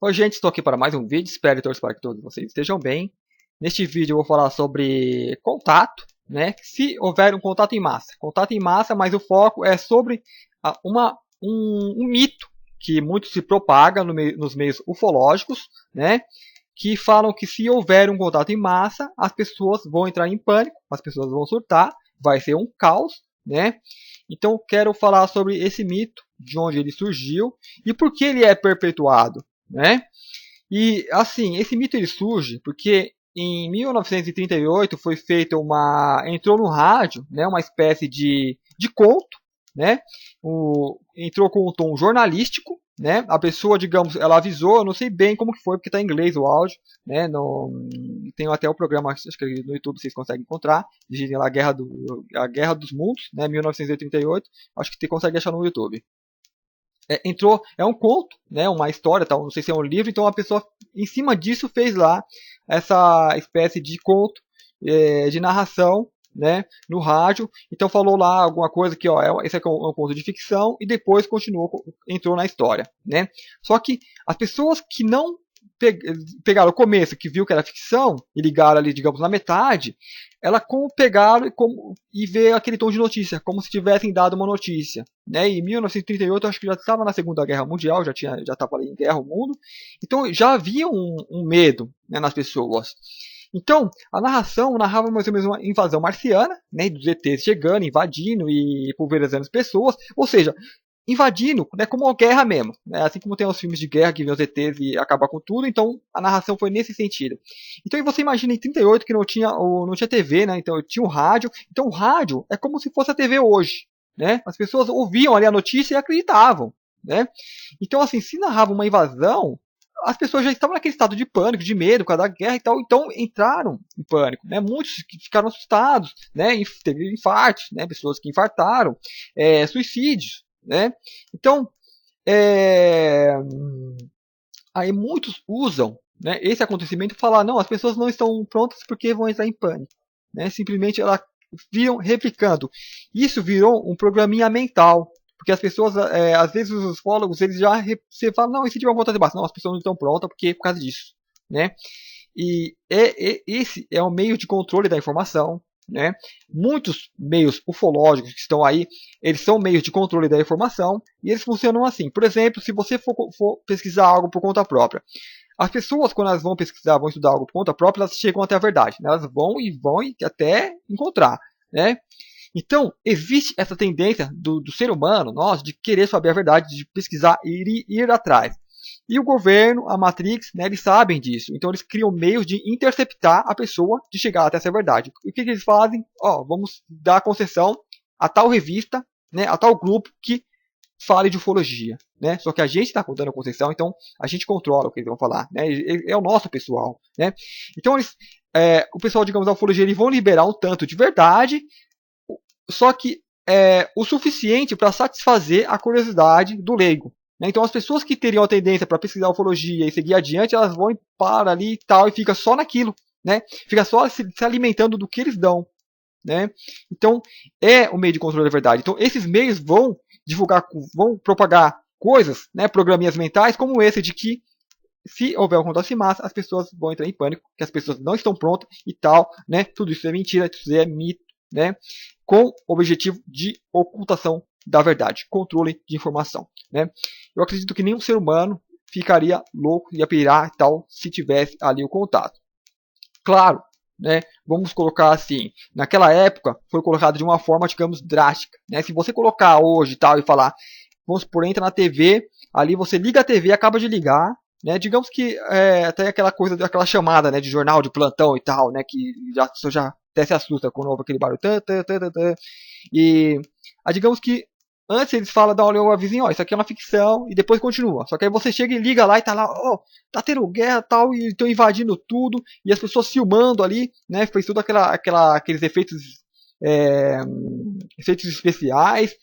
Oi, gente, estou aqui para mais um vídeo. Espero e torço para que todos vocês estejam bem. Neste vídeo eu vou falar sobre contato, né? Se houver um contato em massa. Contato em massa, mas o foco é sobre um mito que muito se propaga nos meios ufológicos, né? Que falam que se houver um contato em massa, as pessoas vão entrar em pânico, as pessoas vão surtar, vai ser um caos, né? Então quero falar sobre esse mito, de onde ele surgiu e por que ele é perpetuado, né? E assim, esse mito ele surge porque em 1938 foi feita entrou no rádio, né, uma espécie de conto, né? Entrou com um tom jornalístico, né? A pessoa, digamos, ela avisou, eu não sei bem como que foi porque está em inglês o áudio, né? Tem até o programa, acho que no YouTube vocês conseguem encontrar, digitem lá a Guerra dos Mundos, né, 1938, acho que você consegue achar no YouTube. É um conto, né, uma história, tal, não sei se é um livro, então a pessoa em cima disso fez lá essa espécie de conto, de narração, né, no rádio. Então falou lá alguma coisa que, ó, esse é um conto de ficção e depois entrou na história, né. Só que as pessoas que não pegaram o começo, que viu que era ficção e ligaram ali, digamos, na metade, ela como pegaram e vê aquele tom de notícia, como se tivessem dado uma notícia, né? Em 1938, eu acho que já estava na Segunda Guerra Mundial, já estava ali em guerra o mundo, então já havia um medo, né, nas pessoas. Então, a narração narrava mais ou menos uma invasão marciana, né, dos ETs chegando, invadindo e pulverizando as pessoas, ou seja, invadindo, né, como uma guerra mesmo, né, assim como tem os filmes de guerra que vêm os ETs e acabar com tudo, então a narração foi nesse sentido. Então você imagina em 38 que não tinha TV, né, então tinha o rádio, então o rádio é como se fosse a TV hoje, né, as pessoas ouviam ali a notícia e acreditavam, né, então assim, se narrava uma invasão, as pessoas já estavam naquele estado de pânico, de medo, por causa da guerra e tal, então entraram em pânico, né? Muitos ficaram assustados, né? E teve infartos, né? Pessoas que infartaram, suicídios, né? Então, é, aí muitos usam, né, esse acontecimento e falar, não, as pessoas não estão prontas porque vão entrar em pânico, né? Simplesmente elas viram replicando. Isso virou um programinha mental, porque as pessoas, às vezes os ufólogos, eles já você fala, não, e se tiver uma volta de base? Não, as pessoas não estão prontas porque é por causa disso, né? E esse é um meio de controle da informação, né? Muitos meios ufológicos que estão aí, eles são meios de controle da informação e eles funcionam assim. Por exemplo, se você for pesquisar algo por conta própria, as pessoas, quando elas vão pesquisar, vão estudar algo por conta própria, elas chegam até a verdade, né? Elas vão até encontrar, né? Então, existe essa tendência do ser humano, nós, de querer saber a verdade, de pesquisar e ir atrás. E o governo, a Matrix, né, eles sabem disso. Então eles criam meios de interceptar a pessoa de chegar até essa verdade. O que eles fazem? Vamos dar concessão a tal revista, né, a tal grupo que fale de ufologia. Né? Só que a gente está dando a concessão, então a gente controla o que eles vão falar. Né? É o nosso pessoal. Né? Então o pessoal, digamos, da ufologia, eles vão liberar um tanto de verdade, só que o suficiente para satisfazer a curiosidade do leigo. Né? Então as pessoas que teriam a tendência para pesquisar ufologia e seguir adiante, elas vão para ali e tal, e fica só naquilo. Né? Fica só se alimentando do que eles dão. Né? Então é o meio de controle da verdade. Então esses meios vão divulgar, vão propagar coisas, né, programinhas mentais como esse de que se houver um contato em massa, as pessoas vão entrar em pânico, que as pessoas não estão prontas e tal, né? Tudo isso é mentira, tudo isso é mito, né? Com o objetivo de ocultação da verdade, controle de informação, né? Eu acredito que nenhum ser humano ficaria louco, ia pirar e tal, se tivesse ali o contato. Claro, né? Vamos colocar assim, naquela época foi colocado de uma forma, digamos, drástica, né? Se você colocar hoje e tal e falar, vamos por entra na TV, ali você liga a TV, acaba de ligar, né? Digamos que tem aquela coisa, aquela chamada, né, de jornal de plantão e tal, né, que já, você já até se assusta quando ouve aquele barulho. E digamos que antes eles falam, dá uma vizinha, ó, isso aqui é uma ficção, e depois continua. Só que aí você chega e liga lá e tá lá, ó, tá tendo guerra e tal, e estão invadindo tudo, e as pessoas filmando ali, né, fez tudo aqueles é, efeitos especiais,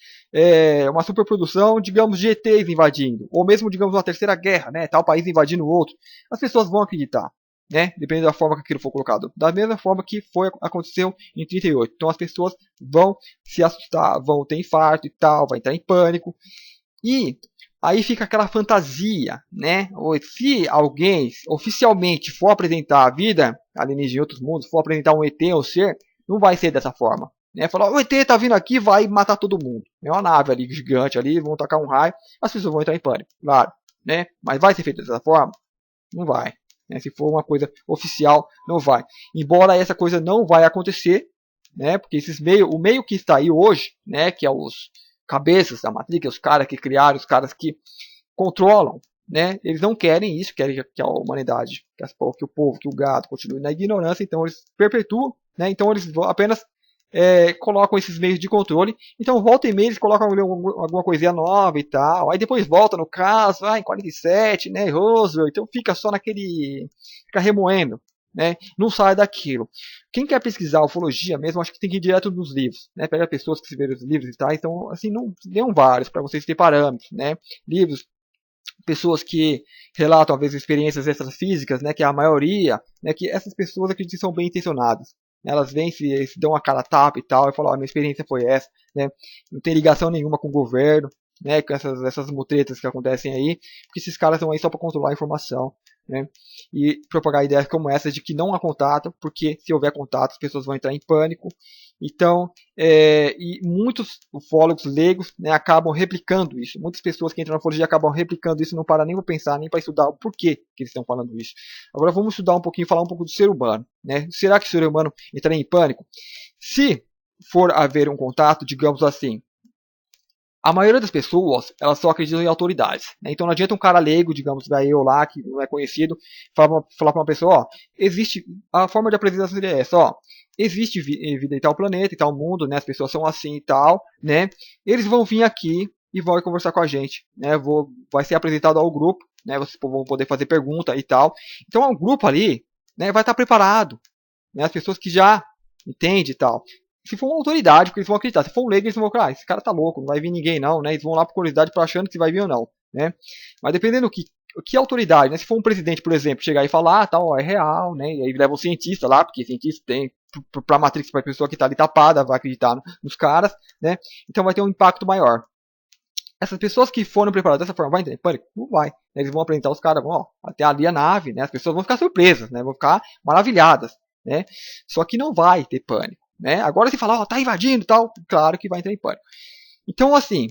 uma superprodução, digamos, de ETs invadindo, ou mesmo, digamos, uma terceira guerra, né, tal país invadindo o outro. As pessoas vão acreditar. Né? Dependendo da forma que aquilo for colocado. Da mesma forma que aconteceu em 38. Então as pessoas vão se assustar, vão ter infarto e tal, vai entrar em pânico. E aí fica aquela fantasia, né? Ou se alguém oficialmente for apresentar a vida alienígena em outros mundos, for apresentar um ET ou ser, não vai ser dessa forma. Né? Falar, o ET tá vindo aqui, vai matar todo mundo. É uma nave ali gigante ali, vão tacar um raio, as pessoas vão entrar em pânico, claro, né? Mas vai ser feito dessa forma? Não vai. Né? Se for uma coisa oficial, não vai. Embora essa coisa não vai acontecer, né? Porque o meio que está aí hoje, né? Que é os cabeças da Matrix, os caras que criaram, os caras que controlam, né? Eles não querem isso, querem que a humanidade, que o povo, que o gado continue na ignorância, então eles perpetuam, né? Então eles apenas colocam esses meios de controle. Então, volta e meia, eles colocam alguma coisinha nova e tal. Aí depois volta no caso, em 47, né, Roswell. Então fica só naquele... Fica remoendo, né? Não sai daquilo. Quem quer pesquisar ufologia mesmo, acho que tem que ir direto nos livros, né? Pega pessoas que se viram os livros e tal. Então, assim, não leiam vários, para vocês terem parâmetros, né? Livros, pessoas que relatam às vezes experiências extrafísicas, né, que é a maioria, né, que essas pessoas acredito que são bem intencionadas. Elas vêm, se dão uma cara tapa e tal, e falam, minha experiência foi essa, né, não tem ligação nenhuma com o governo, né, com essas mutretas que acontecem aí, porque esses caras estão aí só para controlar a informação, né, e propagar ideias como essa de que não há contato, porque se houver contato as pessoas vão entrar em pânico. Então, e muitos ufólogos leigos, né, acabam replicando isso. Muitas pessoas que entram na ufologia acabam replicando isso, não param nem para pensar, nem para estudar o porquê que eles estão falando isso. Agora vamos estudar um pouquinho, falar um pouco do ser humano. Né? Será que o ser humano entraria em pânico? Se for haver um contato, digamos assim, a maioria das pessoas, elas só acreditam em autoridades. Né? Então não adianta um cara leigo, digamos, da eu lá, que não é conhecido, falar para uma pessoa, ó, existe, a forma de apresentação seria essa, ó, existe vida em tal planeta, em tal mundo, né? As pessoas são assim e tal, né? Eles vão vir aqui e vão conversar com a gente, né? Vai ser apresentado ao grupo, né? Vocês vão poder fazer pergunta e tal. Então o grupo ali, né? Vai estar preparado, né? As pessoas que já entendem e tal. Se for uma autoridade, porque eles vão acreditar. Se for um leigo, eles vão acreditar, esse cara tá louco, não vai vir ninguém não, né? Eles vão lá por curiosidade, pra achando que vai vir ou não, né? Mas dependendo do que autoridade, né? Se for um presidente, por exemplo, chegar e falar, tal, é real, né? E aí leva um cientista lá, porque cientista tem pra Matrix, pra pessoa que tá ali tapada, vai acreditar nos caras, né? Então vai ter um impacto maior. Essas pessoas que foram preparadas dessa forma, vai entender? Pânico? Não vai. Eles vão apresentar os caras, ó, até ali a nave, né? As pessoas vão ficar surpresas, né? Vão ficar maravilhadas, né? Só que não vai ter pânico, né? Agora se falar, ó, tá invadindo e tal, claro que vai entrar em pânico. Então, assim,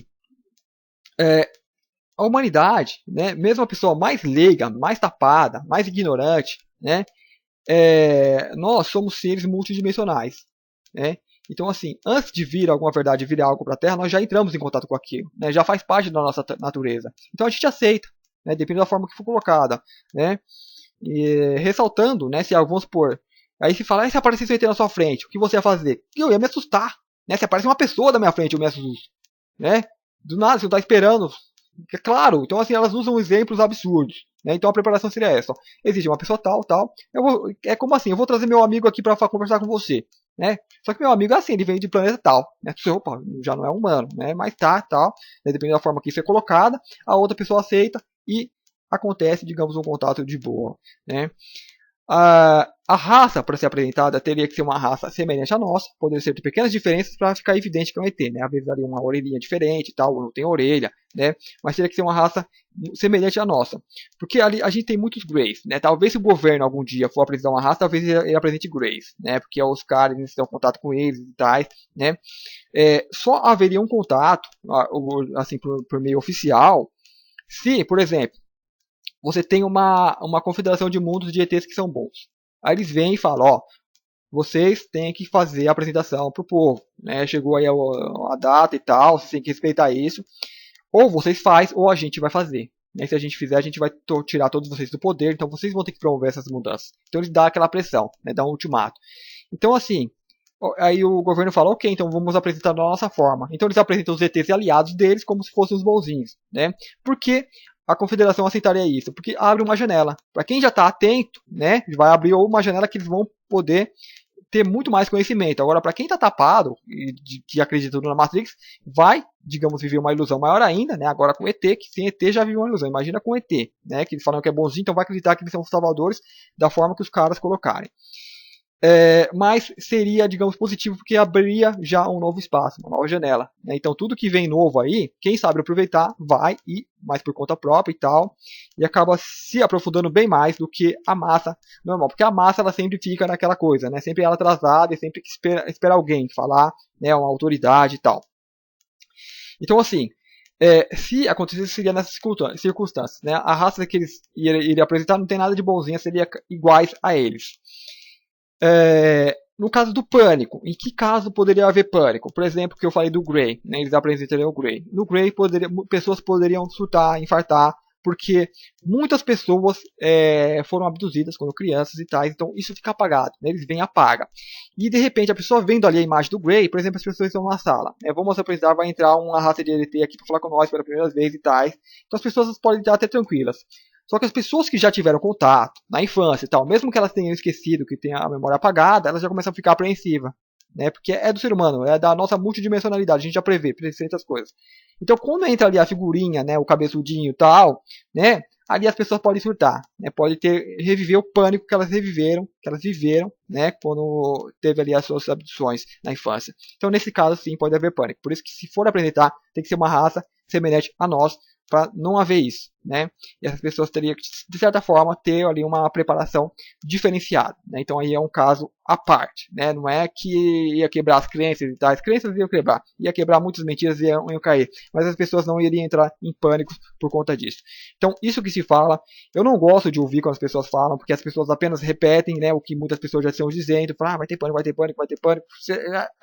a humanidade, né? Mesmo a pessoa mais leiga, mais tapada, mais ignorante, né? Nós somos seres multidimensionais, né? Então, assim, antes de vir alguma verdade, vir algo para a Terra, nós já entramos em contato com aquilo, né? Já faz parte da nossa natureza. Então a gente aceita, né? Depende da forma que for colocada, né? E, ressaltando, né? Se vamos supor, aí se falar, se aparecesse um ET na sua frente, o que você ia fazer? Eu ia me assustar, né? Se aparece uma pessoa da minha frente, eu me assusto, né? Do nada, você não está esperando. É claro, então assim, elas usam exemplos absurdos. Né? Então a preparação seria essa. Ó. Existe uma pessoa tal, tal. É como assim, eu vou trazer meu amigo aqui para conversar com você. Né? Só que meu amigo é assim, ele vem de planeta tal. Né? Opa, já não é humano, né? Mas tá, tal. Né? Dependendo da forma que isso é colocada, a outra pessoa aceita e acontece, digamos, um contato de boa. Né? A raça, para ser apresentada, teria que ser uma raça semelhante à nossa, poderia ser de pequenas diferenças para ficar evidente que é um ET, né? Às vezes ali uma orelhinha diferente e tal, não tem orelha, né? Mas teria que ser uma raça semelhante à nossa. Porque ali a gente tem muitos Greys, né? Talvez se o governo algum dia for apresentar uma raça, talvez ele apresente Greys, né? Porque os caras estão em contato com eles e tal, né? Só haveria um contato, assim, por meio oficial, se, por exemplo, você tem uma confederação de mundos de ETs que são bons. Aí eles vêm e falam, ó, vocês têm que fazer a apresentação pro povo, né? Chegou aí a data e tal, vocês têm que respeitar isso. Ou vocês fazem, ou a gente vai fazer. Né? Se a gente fizer, a gente vai tirar todos vocês do poder, então vocês vão ter que promover essas mudanças. Então eles dão aquela pressão, né? Dá um ultimato. Então assim, aí o governo fala, ok, então vamos apresentar da nossa forma. Então eles apresentam os ETs e aliados deles como se fossem os bonzinhos, né? Porque a confederação aceitaria isso? Porque abre uma janela. Para quem já está atento, né, vai abrir uma janela que eles vão poder ter muito mais conhecimento. Agora, para quem está tapado e que acredita na Matrix, vai, digamos, viver uma ilusão maior ainda, né? Agora com ET, que sem ET já viveu uma ilusão. Imagina com ET, né? Que eles falam que é bonzinho, então vai acreditar que eles são os salvadores da forma que os caras colocarem. mas seria, digamos, positivo porque abriria já um novo espaço, uma nova janela. Né? Então tudo que vem novo aí, quem sabe aproveitar, vai e mais por conta própria e tal, e acaba se aprofundando bem mais do que a massa normal, porque a massa ela sempre fica naquela coisa, né? Sempre ela atrasada e sempre que espera alguém falar, né? Uma autoridade e tal. Então assim, se acontecesse seria nessas circunstâncias, né? A raça que eles iriam apresentar não tem nada de bonzinha, seria iguais a eles. No caso do pânico, em que caso poderia haver pânico? Por exemplo, que eu falei do Grey, né, eles apresentariam o Grey. No Grey, pessoas poderiam surtar, infartar, porque muitas pessoas foram abduzidas quando crianças e tais, então isso fica apagado, né, eles vêm e apaga. E de repente a pessoa vendo ali a imagem do Grey, por exemplo, as pessoas estão na sala, vamos apresentar, vai entrar uma raça de ET aqui para falar com nós pela primeira vez e tais, então as pessoas podem estar até tranquilas. Só que as pessoas que já tiveram contato na infância e tal, mesmo que elas tenham esquecido, que tenham a memória apagada, elas já começam a ficar apreensivas. Né? Porque é do ser humano, é da nossa multidimensionalidade, a gente já prevê essas coisas. Então, quando entra ali a figurinha, né, o cabeçudinho e tal, né, ali as pessoas podem surtar, né, pode reviver o pânico que elas viveram, né, quando teve ali as suas abduções na infância. Então, nesse caso, sim, pode haver pânico. Por isso que se for apresentar, tem que ser uma raça semelhante a nós, para não haver isso, né? E essas pessoas teriam que, de certa forma, ter ali uma preparação diferenciada, né? Então aí é um caso à parte, né? Não é que ia quebrar as crenças e tal, as crenças ia quebrar muitas mentiras e iam cair, mas as pessoas não iriam entrar em pânico por conta disso. Então isso que se fala, eu não gosto de ouvir quando as pessoas falam, porque as pessoas apenas repetem, né, o que muitas pessoas já estão dizendo, falam, vai ter pânico, vai ter pânico, vai ter pânico.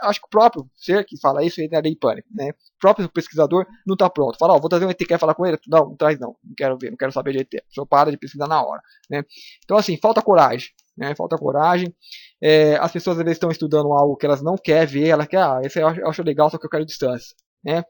Acho que o próprio ser que fala isso entraria em pânico, né? O próprio pesquisador não está pronto. Fala, vou trazer um ET, quer falar com ele? Não, não traz não quero ver, não quero saber de ET. A pessoa para de pesquisar na hora, né? Então assim, falta coragem, né? Falta coragem. As pessoas às vezes estão estudando algo que elas não querem ver, ela quer, esse eu acho legal, só que eu quero distância, né?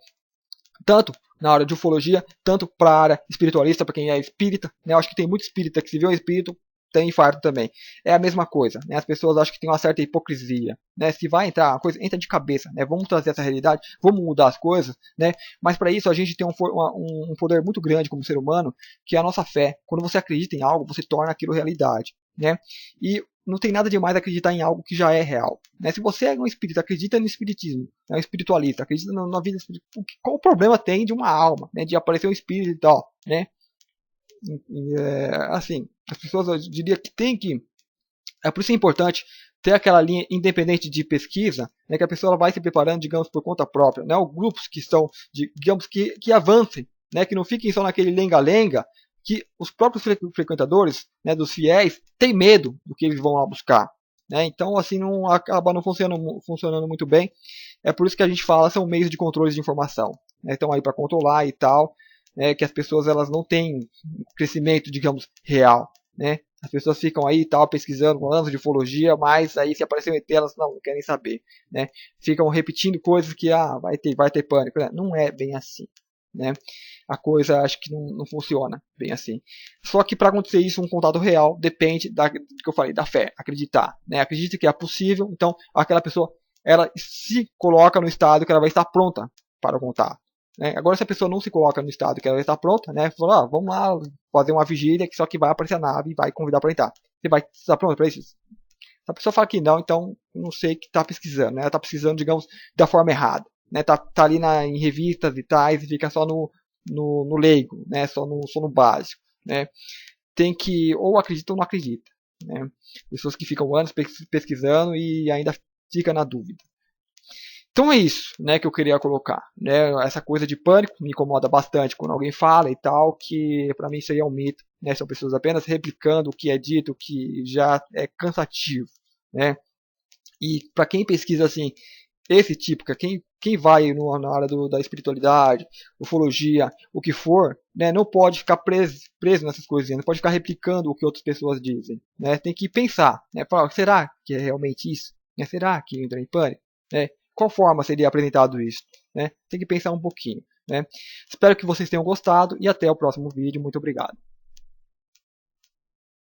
Tanto na área de ufologia, tanto para a área espiritualista, para quem é espírita, né? Eu acho que tem muito espírita que se vê um espírito tem infarto também. É a mesma coisa, né? As pessoas acham que tem uma certa hipocrisia, né? Se vai entrar uma coisa, entra de cabeça, né? Vamos trazer essa realidade, vamos mudar as coisas, né? Mas para isso a gente tem um poder muito grande como ser humano, que é a nossa fé. Quando você acredita em algo, você torna aquilo realidade, né? E não tem nada demais acreditar em algo que já é real. Né? Se você é um espírita, acredita no espiritismo, é um espiritualista, acredita na vida espiritual, qual o problema tem de uma alma, né? De aparecer um espírito e tal, né? Assim, as pessoas, eu diria que tem que, por isso é importante ter aquela linha independente de pesquisa, né, que a pessoa vai se preparando, digamos, por conta própria, né, ou grupos que estão, digamos, que avancem, né, que não fiquem só naquele lenga-lenga, que os próprios frequentadores, né, dos fiéis, têm medo do que eles vão lá buscar. Né, então, assim, não acaba não funcionando muito bem. É por isso que a gente fala, são meios de controle de informação. Né, estão aí para controlar e tal, que as pessoas elas não têm crescimento, digamos, real. Né? As pessoas ficam aí tal, pesquisando anos de ufologia, mas aí se aparecer um ET, elas não querem saber. Né? Ficam repetindo coisas que vai ter pânico. Né? Não é bem assim. Né? A coisa acho que não funciona bem assim. Só que para acontecer isso, um contato real depende do que eu falei, da fé, acreditar. Né? Acredite que é possível, então aquela pessoa ela se coloca no estado que ela vai estar pronta para o contato. Né? Agora, se a pessoa não se coloca no estado que ela está pronta, né? Fala, vamos lá fazer uma vigília, que só que vai aparecer a nave e vai convidar para entrar. Você vai estar pronto para isso? Se a pessoa fala que não, então não sei o que está pesquisando. Né? Ela está pesquisando, digamos, da forma errada. Né? Tá ali em revistas e tais e fica só no leigo, né? só no básico. Né? Tem que, ou acredita ou não acredita. Né? Pessoas que ficam anos pesquisando e ainda fica na dúvida. Então é isso, né, que eu queria colocar, né? Essa coisa de pânico me incomoda bastante quando alguém fala e tal, que para mim seria um mito, né? São pessoas apenas replicando o que é dito, que já é cansativo, né? E para quem pesquisa assim esse tipo, quem vai na área da espiritualidade, ufologia, o que for, né, não pode ficar preso nessas coisinhas, não pode ficar replicando o que outras pessoas dizem, né? Tem que pensar, né? Falar, será que é realmente isso? Né? Será que entra em pânico? Né? Qual forma seria apresentado isso? Né? Tem que pensar um pouquinho. Né? Espero que vocês tenham gostado e até o próximo vídeo. Muito obrigado.